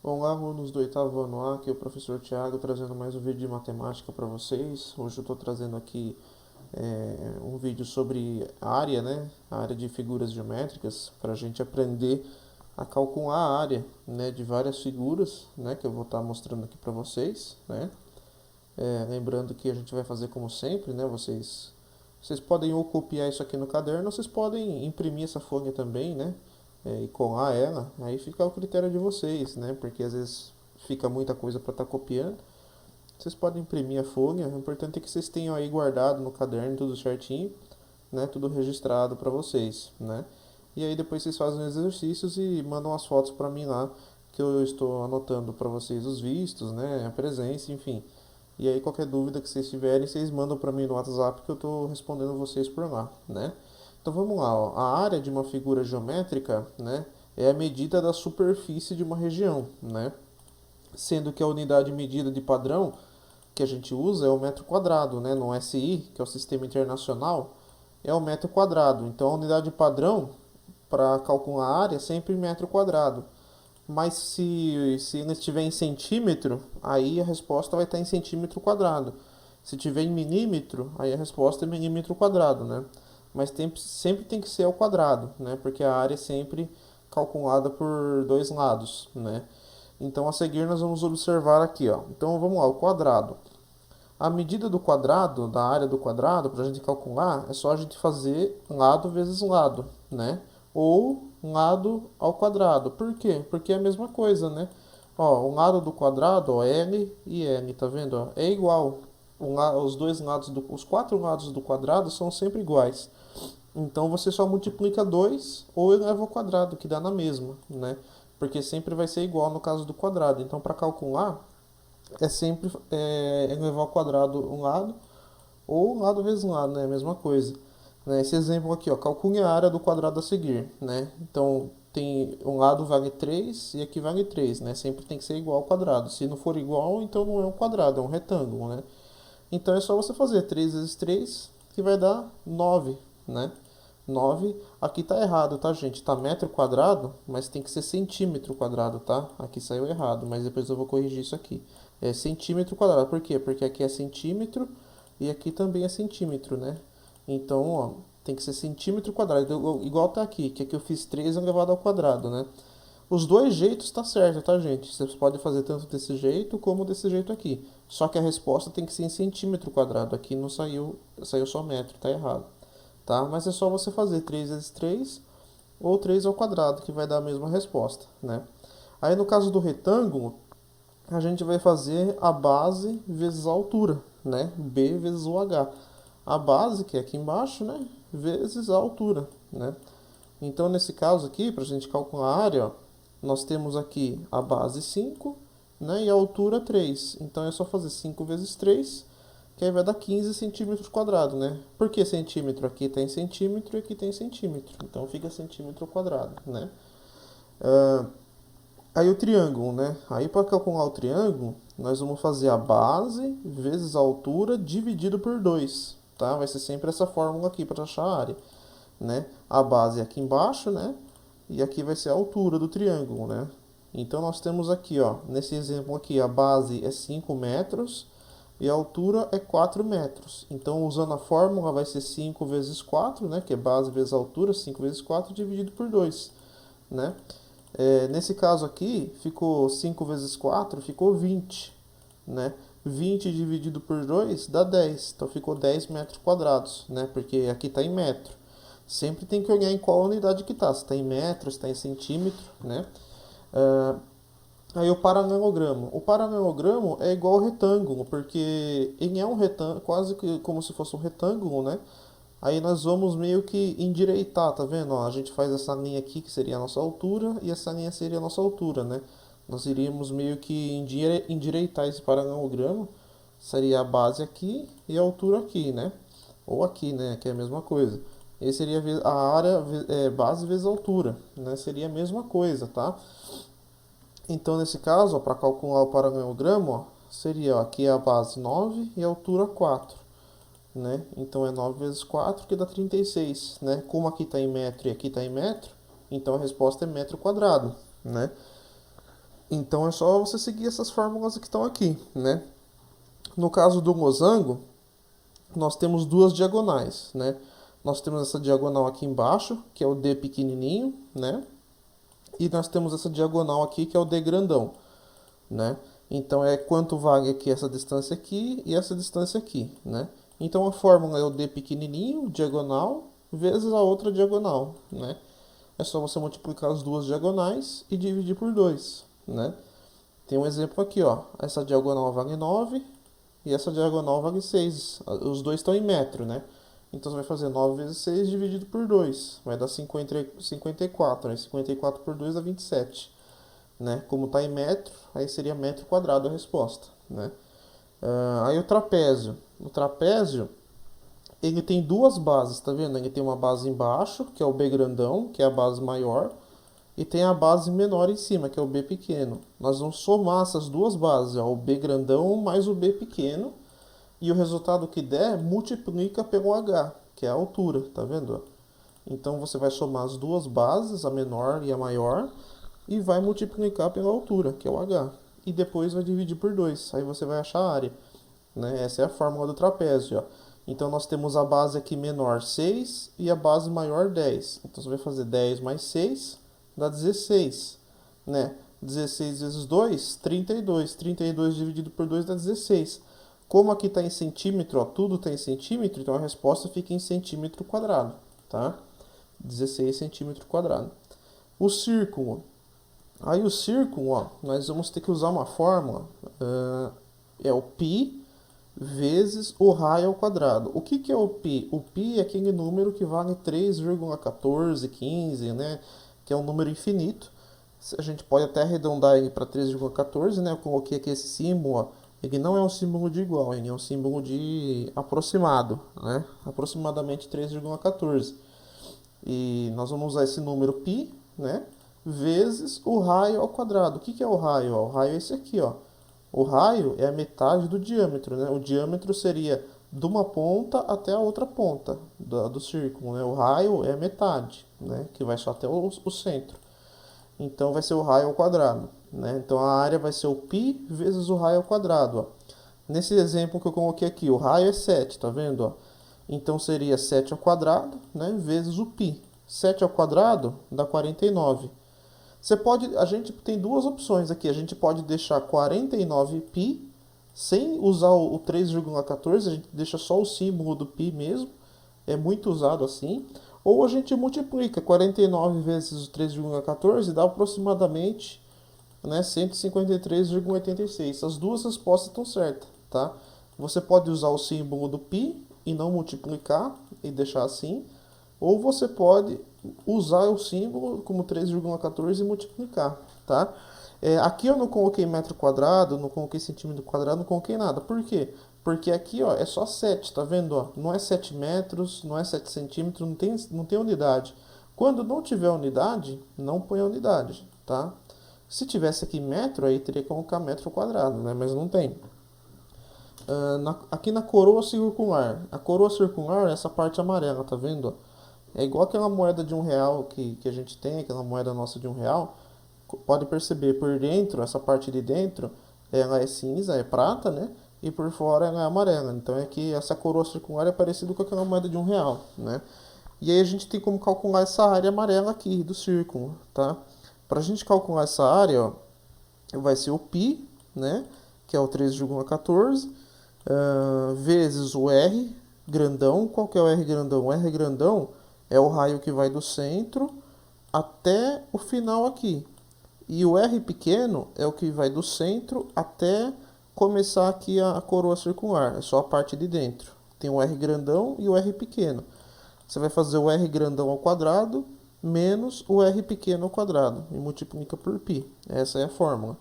Olá, alunos do oitavo ano A, aqui é o professor Tiago trazendo mais um vídeo de matemática para vocês. Hoje eu estou trazendo aqui um vídeo sobre a área, né? A área de figuras geométricas, para a gente aprender a calcular a área, né, de várias figuras, né, que eu vou estar mostrando aqui para vocês, né? Lembrando que a gente vai fazer como sempre, né? Vocês podem ou copiar isso aqui no caderno, ou vocês podem imprimir essa folha também, né? E colar ela, aí fica ao critério de vocês, né? Porque às vezes fica muita coisa para estar copiando. Vocês podem imprimir a folha, o importante é que vocês tenham aí guardado no caderno tudo certinho, né? Tudo registrado para vocês, né? E aí depois vocês fazem os exercícios e mandam as fotos para mim lá, que eu estou anotando para vocês os vistos, né? A presença, enfim. E aí qualquer dúvida que vocês tiverem, vocês mandam para mim no WhatsApp que eu estou respondendo vocês por lá, né? Então vamos lá, ó. A área de uma figura geométrica, né, é a medida da superfície de uma região, né? Sendo que a unidade medida de padrão que a gente usa é o metro quadrado, né? No SI, que é o Sistema Internacional, é o metro quadrado. Então a unidade padrão para calcular a área é sempre metro quadrado. Mas se ele estiver em centímetro, aí a resposta vai estar em centímetro quadrado. Se tiver em milímetro, aí a resposta é milímetro quadrado, né? Mas sempre tem que ser ao quadrado, né? Porque a área é sempre calculada por dois lados, né? Então a seguir nós vamos observar aqui, ó. Então vamos lá, o quadrado. A medida do quadrado, da área do quadrado, para a gente calcular, é só a gente fazer lado vezes lado, né? Ou lado ao quadrado. Por quê? Porque é a mesma coisa, né? Ó, o lado do quadrado, ó, L e L, tá vendo? Ó, é igual. Os dois lados, os quatro lados do quadrado são sempre iguais. Então você só multiplica 2 ou eleva ao quadrado, que dá na mesma, né? Porque sempre vai ser igual no caso do quadrado. Então, para calcular, é sempre elevar ao quadrado um lado ou um lado vezes um lado, né? A mesma coisa. Né? Esse exemplo aqui, ó, calcule a área do quadrado a seguir, né? Então, tem um lado vale 3 e aqui vale 3, né? Sempre tem que ser igual ao quadrado. Se não for igual, então não é um quadrado, é um retângulo, né? Então é só você fazer 3 vezes 3 que vai dar 9, né? 9. Aqui tá errado, tá, gente? Tá metro quadrado, mas tem que ser centímetro quadrado, tá? Aqui saiu errado, mas depois eu vou corrigir isso aqui. É centímetro quadrado. Por quê? Porque aqui é centímetro e aqui também é centímetro, né? Então, ó, tem que ser centímetro quadrado. Igual tá aqui, que aqui eu fiz 3 elevado ao quadrado, né? Os dois jeitos tá certo, tá, gente? Vocês podem fazer tanto desse jeito como desse jeito aqui. Só que a resposta tem que ser em centímetro quadrado. Aqui não saiu só metro, tá errado. Tá? Mas é só você fazer 3 vezes 3 ou 3 ao quadrado, que vai dar a mesma resposta, né? Aí no caso do retângulo, a gente vai fazer a base vezes a altura, né? B vezes o H. A base, que é aqui embaixo, né? Vezes a altura, né? Então, nesse caso aqui, para a gente calcular a área, ó, nós temos aqui a base 5, né? E a altura 3. Então, é só fazer 5 vezes 3, que aí vai dar 15 centímetros quadrados, né? Por que centímetro? Aqui tem centímetro e aqui tem centímetro. Então, fica centímetro quadrado, né? Aí o triângulo, né? Aí para calcular o triângulo, nós vamos fazer a base vezes a altura dividido por 2, tá? Vai ser sempre essa fórmula aqui para achar a área, né? A base é aqui embaixo, né? E aqui vai ser a altura do triângulo, né? Então nós temos aqui, ó, nesse exemplo aqui, a base é 5 metros e a altura é 4 metros. Então usando a fórmula vai ser 5 vezes 4, né? Que é base vezes a altura, 5 vezes 4 dividido por 2, né? Nesse caso aqui, ficou 5 vezes 4, ficou 20, né? 20 dividido por 2 dá 10, então ficou 10 metros quadrados, né? Porque aqui está em metro. Sempre tem que olhar em qual unidade que está, se está em metro, se está em centímetro, né? Ah, Aí o paralelogramo. O paralelogramo é igual ao retângulo, porque ele é um retângulo, quase que como se fosse um retângulo, né? Aí nós vamos meio que endireitar, tá vendo? Ó, a gente faz essa linha aqui que seria a nossa altura e essa linha seria a nossa altura, né? Nós iríamos meio que endireitar esse paralelogramo. Seria a base aqui e a altura aqui, né? Ou aqui, né? Que é a mesma coisa. Esse seria a área base vezes altura, né? Seria a mesma coisa, tá? Então nesse caso, para calcular o paralelogramo, ó, seria ó, aqui é a base 9 e a altura 4, né? Então é 9 vezes 4 que dá 36, né? Como aqui está em metro e aqui está em metro, então a resposta é metro quadrado, né? Então é só você seguir essas fórmulas que estão aqui, né? No caso do losango, nós temos duas diagonais, né? Nós temos essa diagonal aqui embaixo, que é o D pequenininho, né? E nós temos essa diagonal aqui, que é o D grandão, né? Então é quanto vale aqui essa distância aqui e essa distância aqui, né? Então a fórmula é o D pequenininho, diagonal, vezes a outra diagonal, né? É só você multiplicar as duas diagonais e dividir por 2, né? Tem um exemplo aqui, ó. Essa diagonal vale 9 e essa diagonal vale 6. Os dois estão em metro, né? Então você vai fazer 9 vezes 6 dividido por 2. Vai dar 54, né? 54 por 2 dá 27. Né? Como está em metro, aí seria metro quadrado a resposta. Né? Aí o trapézio. O trapézio, ele tem duas bases, tá vendo? Ele tem uma base embaixo, que é o B grandão, que é a base maior. E tem a base menor em cima, que é o B pequeno. Nós vamos somar essas duas bases, ó, o B grandão mais o B pequeno. E o resultado que der, multiplica pelo H, que é a altura, tá vendo? Então você vai somar as duas bases, a menor e a maior, e vai multiplicar pela altura, que é o H. E depois vai dividir por 2, aí você vai achar a área. Né? Essa é a fórmula do trapézio. Ó. Então nós temos a base aqui menor 6 e a base maior 10. Então você vai fazer 10 mais 6 dá 16. Né? 16 vezes 2, 32. 32 dividido por 2 dá 16. Como aqui está em centímetro, ó, tudo está em centímetro, então a resposta fica em centímetro quadrado. Tá? 16 centímetro quadrado. O círculo. Aí o círculo, ó, nós vamos ter que usar uma fórmula. É o π vezes o raio ao quadrado. O que é o π? O π é aquele número que vale 3,1415, né? Que é um número infinito. A gente pode até arredondar ele para 3,14, né? Eu coloquei aqui esse símbolo, ó. Ele não é um símbolo de igual, ele é um símbolo de aproximado, né? Aproximadamente 3,14. E nós vamos usar esse número π, né? Vezes o raio ao quadrado. O que é o raio? O raio é esse aqui, ó. O raio é a metade do diâmetro, né? O diâmetro seria de uma ponta até a outra ponta do círculo, né? O raio é a metade, né? Que vai só até o centro. Então vai ser o raio ao quadrado, né? Então a área vai ser o π vezes o raio ao quadrado, ó. Nesse exemplo que eu coloquei aqui, o raio é 7, tá vendo, ó? Então seria 7 ao quadrado, né, vezes o π. 7 ao quadrado dá 49. A gente tem duas opções aqui. A gente pode deixar 49π sem usar o 3,14, a gente deixa só o símbolo do π mesmo. É muito usado assim. Ou a gente multiplica 49 vezes o 3,14 dá aproximadamente, né, 153,86. As duas respostas estão certas, tá? Você pode usar o símbolo do π e não multiplicar e deixar assim, ou você pode usar o símbolo como 3,14 e multiplicar, tá? Aqui eu não coloquei metro quadrado, não coloquei centímetro quadrado, não coloquei nada. Por quê? Porque aqui, ó, é só 7, tá vendo? Ó? Não é 7 metros, não é 7 centímetros, não tem unidade. Quando não tiver unidade, não põe a unidade, tá? Se tivesse aqui metro, aí teria que colocar metro quadrado, né? Mas não tem. Aqui na coroa circular. A coroa circular é essa parte amarela, tá vendo? É igual aquela moeda de R$ 1 que a gente tem, aquela moeda nossa de R$ 1. Pode perceber, por dentro, essa parte de dentro, ela é cinza, é prata, né? E por fora ela é amarela. Então é que essa coroa circular é parecida com aquela moeda de R$ 1, né? E aí a gente tem como calcular essa área amarela aqui do círculo, tá? Para a gente calcular essa área, ó, vai ser o π, né? Que é o 3,14, vezes o R grandão. Qual que é o R grandão? O R grandão é o raio que vai do centro até o final aqui. E o R pequeno é o que vai do centro até começar aqui a coroa circular. É só a parte de dentro. Tem o R grandão e o R pequeno. Você vai fazer o R grandão ao quadrado menos o R pequeno ao quadrado e multiplica por π. Essa é a fórmula.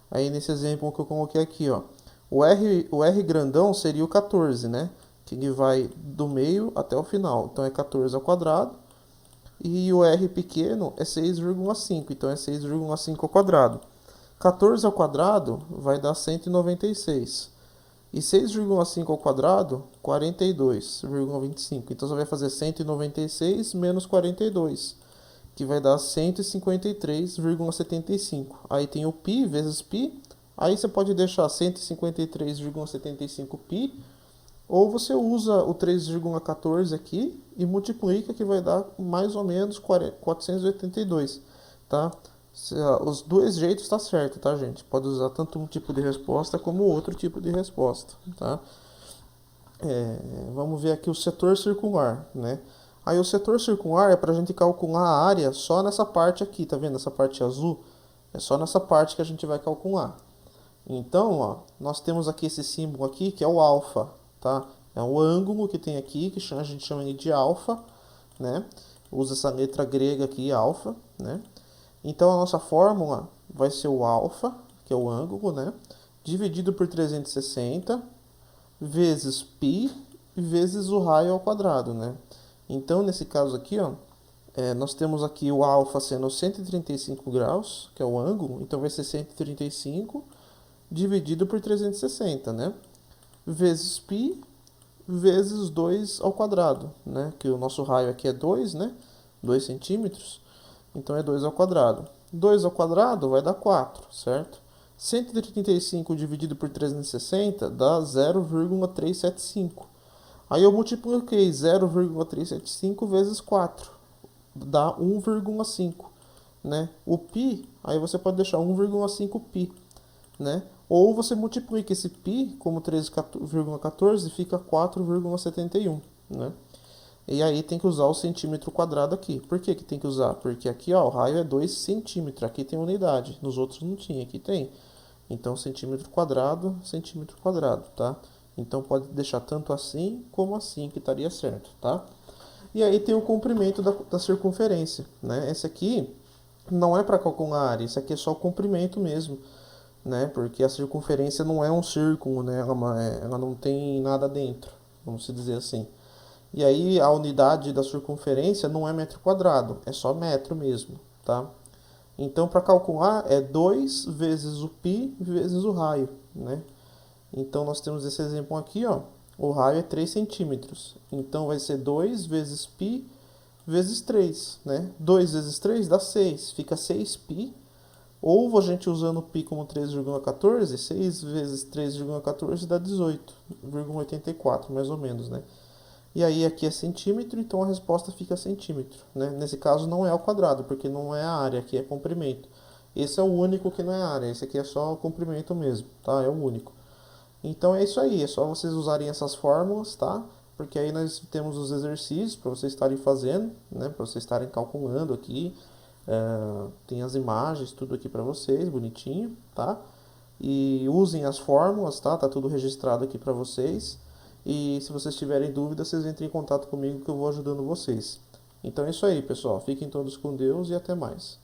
Aí nesse exemplo que eu coloquei aqui, ó, o R grandão seria o 14, né? Que ele vai do meio até o final. Então é 14 ao quadrado. E o R pequeno é 6,5. Então é 6,5 ao quadrado. 14 ao quadrado vai dar 196. E 6,5 ao quadrado, 42,25. Então você vai fazer 196 menos 42, que vai dar 153,75. Aí tem o π vezes π, aí você pode deixar 153,75π, ou você usa o 3,14 aqui e multiplica, que vai dar mais ou menos 482, tá? Os dois jeitos tá certo, tá, gente? Pode usar tanto um tipo de resposta como outro tipo de resposta, tá? Vamos ver aqui o setor circular, né? Aí o setor circular é para a gente calcular a área só nessa parte aqui, tá vendo? Essa parte azul é só nessa parte que a gente vai calcular. Então, ó, nós temos aqui esse símbolo aqui que é o alfa, tá? É o ângulo que tem aqui, que a gente chama ele de alfa, né? Usa essa letra grega aqui, alfa, né? Então a nossa fórmula vai ser o alfa, que é o ângulo, né? Dividido por 360 vezes π vezes o raio ao quadrado, né? Então, nesse caso aqui, ó, nós temos aqui o alfa sendo 135 graus, que é o ângulo, então vai ser 135 dividido por 360, né? Vezes π vezes 2 ao quadrado, né? Que o nosso raio aqui é 2, né? 2 centímetros, então é 2 ao quadrado. 2 ao quadrado vai dar 4, certo? 135 dividido por 360 dá 0,375. Aí eu multipliquei 0,375 vezes 4, dá 1,5, né? O π, aí você pode deixar 1,5π, né? Ou você multiplica esse π como 13,14 e fica 4,71, né? E aí tem que usar o centímetro quadrado aqui. Por que que tem que usar? Porque aqui, ó, o raio é 2 centímetros, aqui tem unidade, nos outros não tinha, aqui tem. Então, centímetro quadrado, tá? Então, pode deixar tanto assim como assim, que estaria certo, tá? E aí tem o comprimento da circunferência, né? Esse aqui não é para calcular a área, esse aqui é só o comprimento mesmo, né? Porque a circunferência não é um círculo, né? Ela não tem nada dentro, vamos dizer assim. E aí a unidade da circunferência não é metro quadrado, é só metro mesmo, tá? Então, para calcular, é 2 vezes o π vezes o raio, né? Então, nós temos esse exemplo aqui, ó. O raio é 3 centímetros. Então, vai ser 2 vezes π vezes 3, né? 2 vezes 3 dá 6, fica 6π. Ou a gente usando o π como 3,14, 6 vezes 3,14 dá 18,84, mais ou menos, né? E aí aqui é centímetro, então a resposta fica centímetro, né? Nesse caso não é ao quadrado, porque não é a área, aqui é comprimento. Esse é o único que não é área, esse aqui é só o comprimento mesmo, tá? É o único. Então é isso aí, é só vocês usarem essas fórmulas, tá? Porque aí nós temos os exercícios para vocês estarem fazendo, né? Para vocês estarem calculando aqui. Tem as imagens, tudo aqui para vocês, bonitinho, tá? E usem as fórmulas, tá? Tá tudo registrado aqui para vocês. E se vocês tiverem dúvidas, vocês entrem em contato comigo que eu vou ajudando vocês. Então é isso aí, pessoal. Fiquem todos com Deus e até mais.